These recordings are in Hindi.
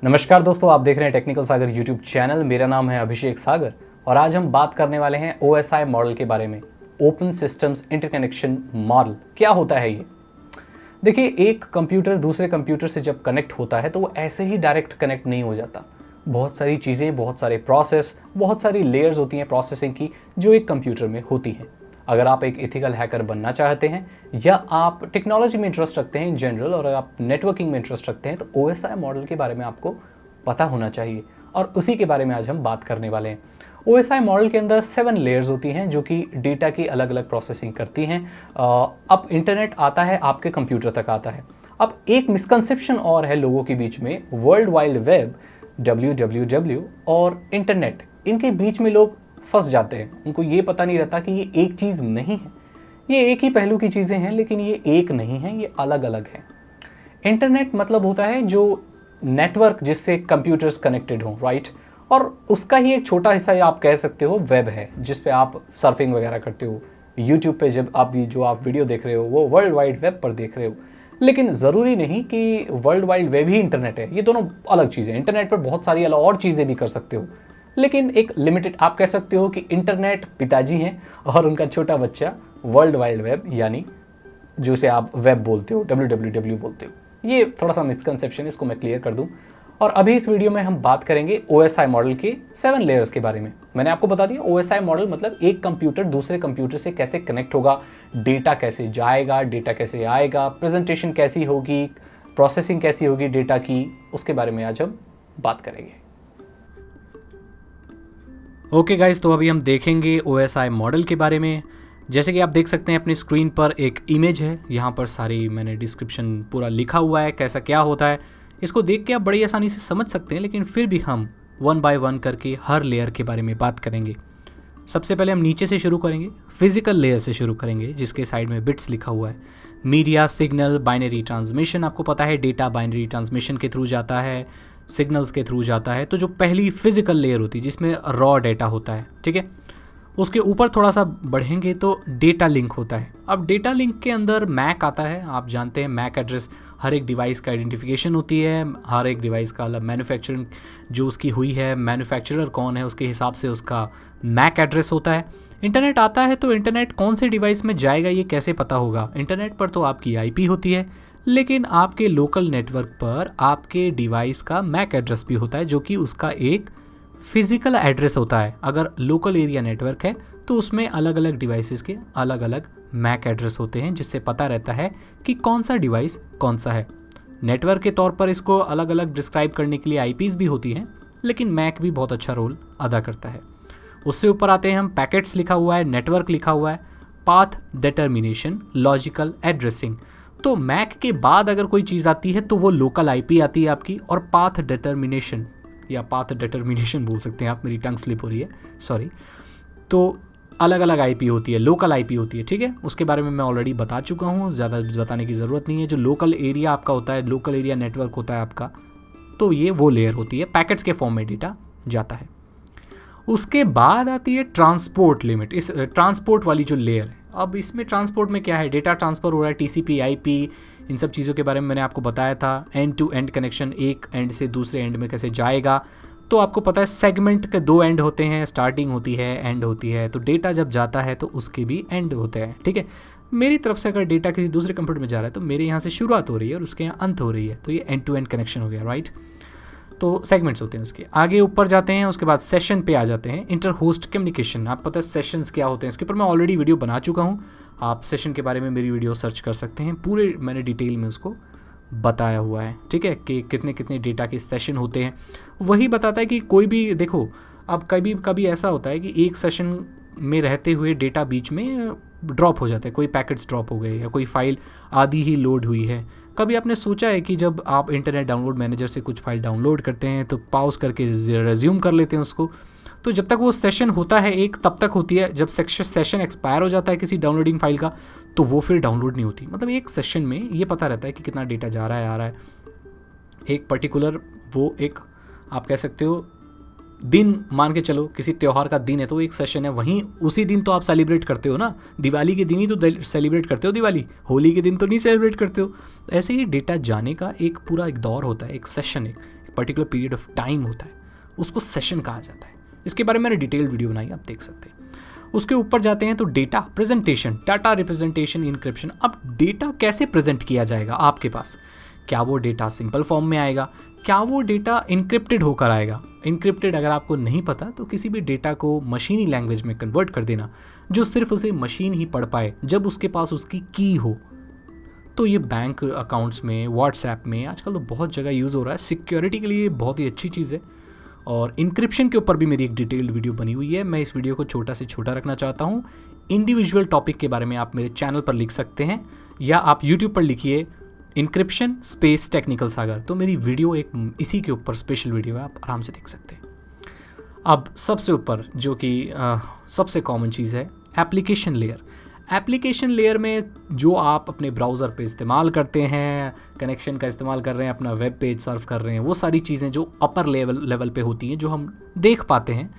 नमस्कार दोस्तों, आप देख रहे हैं टेक्निकल सागर यूट्यूब चैनल। मेरा नाम है अभिषेक सागर और आज हम बात करने वाले हैं OSI मॉडल के बारे में। ओपन सिस्टम्स इंटरकनेक्शन मॉडल क्या होता है ये? देखिए, एक कंप्यूटर दूसरे कंप्यूटर से जब कनेक्ट होता है तो वो ऐसे ही डायरेक्ट कनेक्ट नहीं हो जाता। बहुत सारी चीज़ें, बहुत सारे प्रोसेस, बहुत सारी लेयर्स होती हैं प्रोसेसिंग की जो एक कंप्यूटर में होती हैं। अगर आप एक एथिकल हैकर बनना चाहते हैं या आप टेक्नोलॉजी में इंटरेस्ट रखते हैं इन जनरल और आप नेटवर्किंग में इंटरेस्ट रखते हैं तो OSI मॉडल के बारे में आपको पता होना चाहिए और उसी के बारे में आज हम बात करने वाले हैं। OSI मॉडल के अंदर 7 लेयर्स होती हैं जो कि डेटा की अलग अलग प्रोसेसिंग करती हैं। अब इंटरनेट आता है, आपके कंप्यूटर तक आता है। अब एक मिसकंसेप्शन और है लोगों के बीच में, वर्ल्ड वाइड वेब WWW और इंटरनेट, इनके बीच में लोग फंस जाते हैं। उनको ये पता नहीं रहता कि ये एक चीज़ नहीं है, ये एक ही पहलू की चीज़ें हैं लेकिन ये एक नहीं है, ये अलग अलग है। इंटरनेट मतलब होता है जो नेटवर्क जिससे कंप्यूटर्स कनेक्टेड हों, राइट, और उसका ही एक छोटा हिस्सा आप कह सकते हो वेब है, जिस पे आप सर्फिंग वगैरह करते हो। यूट्यूब पे जब आप वीडियो देख रहे हो वो वर्ल्ड वाइड वेब पर देख रहे हो, लेकिन ज़रूरी नहीं कि वर्ल्ड वाइड वेब ही इंटरनेट है। ये दोनों अलग चीज़ें। इंटरनेट पर बहुत सारी अलग और चीज़ें भी कर सकते हो, लेकिन एक लिमिटेड। आप कह सकते हो कि इंटरनेट पिताजी हैं और उनका छोटा बच्चा वर्ल्ड वाइड वेब, यानी जो से आप वेब बोलते हो, WWW बोलते हो। ये थोड़ा सा मिसकंसेप्शन है, इसको मैं क्लियर कर दूं। और अभी इस वीडियो में हम बात करेंगे OSI मॉडल के 7 लेयर्स के बारे में। मैंने आपको बता दिया OSI मॉडल मतलब एक कंप्यूटर दूसरे कंप्यूटर से कैसे कनेक्ट होगा, डेटा कैसे जाएगा, डेटा कैसे आएगा, प्रेजेंटेशन कैसी होगी, प्रोसेसिंग कैसी होगी डेटा की, उसके बारे में आज हम बात करेंगे। ओके गाइस, तो अभी हम देखेंगे OSI मॉडल के बारे में। जैसे कि आप देख सकते हैं अपनी स्क्रीन पर एक इमेज है, यहाँ पर सारी मैंने डिस्क्रिप्शन पूरा लिखा हुआ है कैसा क्या होता है। इसको देख के आप बड़ी आसानी से समझ सकते हैं, लेकिन फिर भी हम 1 बाय 1 करके हर लेयर के बारे में बात करेंगे। सबसे पहले हम नीचे से शुरू करेंगे, फिजिकल लेयर से शुरू करेंगे, जिसके साइड में बिट्स लिखा हुआ है। मीडिया, सिग्नल, बाइनरी ट्रांसमिशन, आपको पता है डेटा बाइनरी ट्रांसमिशन के थ्रू जाता है, सिग्नल्स के थ्रू जाता है। तो जो पहली फिजिकल लेयर होती है जिसमें रॉ डेटा होता है, ठीक है, उसके ऊपर थोड़ा सा बढ़ेंगे तो डेटा लिंक होता है। अब डेटा लिंक के अंदर मैक आता है। आप जानते हैं मैक एड्रेस हर एक डिवाइस का आइडेंटिफिकेशन होती है, हर एक डिवाइस का अलग मैन्युफैक्चरिंग जो उसकी हुई है, मैन्युफैक्चरर कौन है उसके हिसाब से उसका मैक एड्रेस होता है। इंटरनेट आता है तो इंटरनेट कौन से डिवाइस में जाएगा ये कैसे पता होगा? इंटरनेट पर तो आपकी IP होती है, लेकिन आपके लोकल नेटवर्क पर आपके डिवाइस का मैक एड्रेस भी होता है, जो कि उसका एक फिजिकल एड्रेस होता है। अगर लोकल एरिया नेटवर्क है तो उसमें अलग अलग डिवाइसेस के अलग अलग मैक एड्रेस होते हैं, जिससे पता रहता है कि कौन सा डिवाइस कौन सा है। नेटवर्क के तौर पर इसको अलग अलग डिस्क्राइब करने के लिए IPs भी होती हैं, लेकिन मैक भी बहुत अच्छा रोल अदा करता है। उससे ऊपर आते हैं हम, पैकेट्स लिखा हुआ है, नेटवर्क लिखा हुआ है, पाथ डिटर्मिनेशन, लॉजिकल एड्रेसिंग। तो मैक के बाद अगर कोई चीज़ आती है तो वो लोकल IP आती है आपकी, और पाथ डिटर्मिनेशन या पाथ डिटर्मिनेशन बोल सकते हैं आप, मेरी टंग स्लिप हो रही है, सॉरी। तो अलग अलग IP होती है, लोकल IP होती है, ठीक है। उसके बारे में मैं ऑलरेडी बता चुका हूँ, ज़्यादा बताने की ज़रूरत नहीं है। जो लोकल एरिया आपका होता है, लोकल एरिया नेटवर्क होता है आपका, तो ये वो लेयर होती है, पैकेट्स के फॉर्म में डेटा जाता है। उसके बाद आती है ट्रांसपोर्ट लिमिट, इस ट्रांसपोर्ट वाली जो लेयर है। अब इसमें ट्रांसपोर्ट में क्या है, डेटा ट्रांसफ़र हो रहा है, TCP IP, इन सब चीज़ों के बारे में मैंने आपको बताया था। एंड टू एंड कनेक्शन, एक एंड से दूसरे एंड में कैसे जाएगा। तो आपको पता है सेगमेंट के 2 एंड होते हैं, स्टार्टिंग होती है, एंड होती है। तो डेटा जब जाता है तो उसके भी एंड होते हैं, ठीक है। मेरी तरफ से अगर डेटा किसी दूसरे कंप्यूटर में जा रहा है तो मेरे यहाँ से शुरुआत हो रही है और उसके यहाँ अंत हो रही है, तो ये एंड टू एंड कनेक्शन हो गया, राइट। तो सेगमेंट्स होते हैं उसके। आगे ऊपर जाते हैं, उसके बाद सेशन पे आ जाते हैं, इंटर होस्ट कम्युनिकेशन। आप पता है सेशंस क्या होते हैं, इसके ऊपर मैं ऑलरेडी वीडियो बना चुका हूँ। आप सेशन के बारे में मेरी वीडियो सर्च कर सकते हैं, पूरे मैंने डिटेल में उसको बताया हुआ है, ठीक है, कि कितने कितने डेटा के सेशन होते हैं। वही बताता है कि कोई भी, देखो अब कभी कभी ऐसा होता है कि एक सेशन में रहते हुए डेटा बीच में ड्रॉप हो जाता है, कोई पैकेट्स ड्रॉप हो गए या कोई फाइल आधी ही लोड हुई है। कभी आपने सोचा है कि जब आप इंटरनेट डाउनलोड मैनेजर से कुछ फाइल डाउनलोड करते हैं तो पॉज करके रेज्यूम कर लेते हैं उसको, तो जब तक वो सेशन होता है एक तब तक होती है, जब सेशन एक्सपायर हो जाता है किसी डाउनलोडिंग फाइल का तो वो फिर डाउनलोड नहीं होती। मतलब एक सेशन में ये पता रहता है कि कितना डेटा जा रहा है, आ रहा है। एक पर्टिकुलर वो एक आप कह सकते हो दिन, मान के चलो किसी त्यौहार का दिन है तो एक सेशन है, वहीं उसी दिन तो आप सेलिब्रेट करते हो ना, दिवाली के दिन ही तो सेलिब्रेट करते हो दिवाली, होली के दिन तो नहीं सेलिब्रेट करते हो। ऐसे ही डेटा जाने का एक पूरा एक दौर होता है, एक सेशन, एक पर्टिकुलर पीरियड ऑफ टाइम होता है उसको सेशन कहा जाता है। इसके बारे में मैंने डिटेल वीडियो बनाई, आप देख सकते हैं। उसके ऊपर जाते हैं तो data presentation, data representation, encryption. अब डेटा कैसे प्रेजेंट किया जाएगा आपके पास? क्या वो डेटा सिंपल फॉर्म में आएगा? क्या वो डेटा इनक्रिप्टेड होकर आएगा? इनक्रिप्टेड अगर आपको नहीं पता तो किसी भी डेटा को मशीनी लैंग्वेज में कन्वर्ट कर देना जो सिर्फ उसे मशीन ही पढ़ पाए जब उसके पास उसकी की हो। तो ये बैंक अकाउंट्स में, व्हाट्सएप में आजकल तो बहुत जगह यूज़ हो रहा है। सिक्योरिटी के लिए बहुत ही अच्छी चीज़ है। और इंक्रिप्शन के ऊपर भी मेरी एक डिटेल्ड वीडियो बनी हुई है। मैं इस वीडियो को छोटा से छोटा रखना चाहता हूँ। इंडिविजुअल टॉपिक के बारे में आप मेरे चैनल पर लिख सकते हैं या आप यूट्यूब पर लिखिए इंक्रिप्शन स्पेस टेक्निकल सागर, तो मेरी वीडियो एक इसी के ऊपर स्पेशल वीडियो है, आप आराम से देख सकते हैं। अब सबसे ऊपर जो कि सबसे कॉमन चीज़ है एप्लीकेशन लेयर। एप्लीकेशन लेयर में जो आप अपने ब्राउज़र पे इस्तेमाल करते हैं, कनेक्शन का इस्तेमाल कर रहे हैं, अपना वेब पेज सर्फ कर रहे हैं, वो सारी चीज़ें जो अपर लेवल पे होती हैं, जो हम देख पाते हैं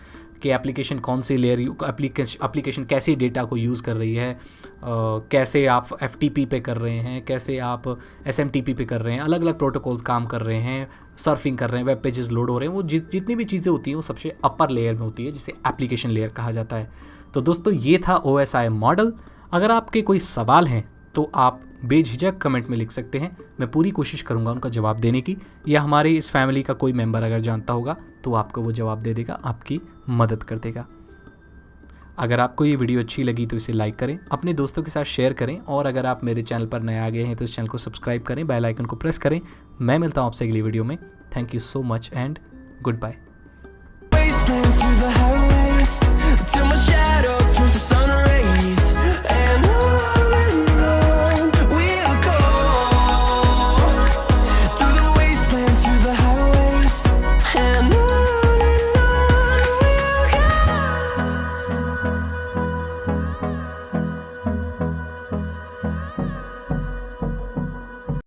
कि एप्लीकेशन कौन सी लेयर, एप्लीकेशन कैसे डेटा को यूज़ कर रही है, कैसे आप FTP पे कर रहे हैं, कैसे आप SMTP पे कर रहे हैं, अलग अलग प्रोटोकॉल्स काम कर रहे हैं, सर्फिंग कर रहे हैं, वेब पेजेस लोड हो रहे हैं, वो जितनी भी चीज़ें होती हैं वो सबसे अपर लेयर में होती है जिसे एप्लीकेशन लेयर कहा जाता है। तो दोस्तों ये था OSI मॉडल। अगर आपके कोई सवाल हैं तो आप बेझिझक कमेंट में लिख सकते हैं, मैं पूरी कोशिश करूंगा उनका जवाब देने की, या हमारी इस फैमिली का कोई मेंबर अगर जानता होगा तो आपको वो जवाब दे देगा, आपकी मदद कर देगा। अगर आपको ये वीडियो अच्छी लगी तो इसे लाइक करें, अपने दोस्तों के साथ शेयर करें, और अगर आप मेरे चैनल पर नए आ गए हैं तो इस चैनल को सब्सक्राइब करें, बेल आइकन को प्रेस करें। मैं मिलता हूँ आपसे अगली वीडियो में। Thank you so much and good bye.